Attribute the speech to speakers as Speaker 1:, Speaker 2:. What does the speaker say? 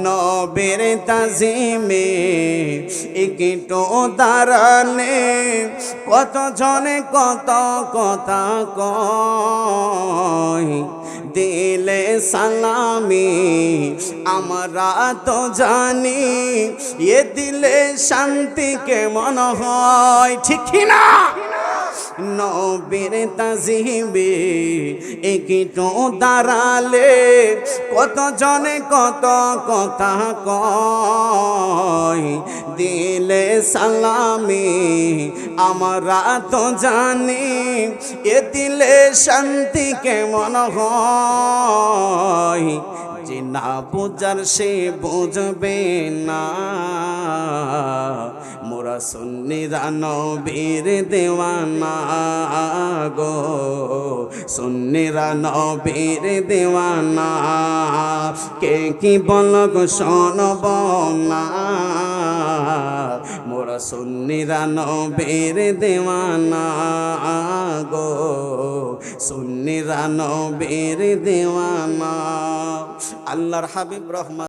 Speaker 1: নবীর তাজিমে একটু দাঁড়ালে কত জনে কত কথা কয়, দিলে সালামি আমরা তো জানি, এ দিলে শান্তি কেমন হয়, ঠিক না? নবীর তাজিমে একটু দাঁড়ালে কত জনে কত কথা কয়, দিলে সালামি আমরা তো জানি, এ দিলে শান্তি কেমন হয়। যে না বুঝার সে বুঝবে না, মোরা সুন্নিরা নবীর দেওয়ানা গো, সুন্নিরা নবীর দেওয়ানা। কে কি বল গো শোনব না, মোরা সুন্নিরা নবীর দেওয়ানা গো, সুন্নিরা নবীর দেওয়ানা। আল্লাহর হাবিব রহমত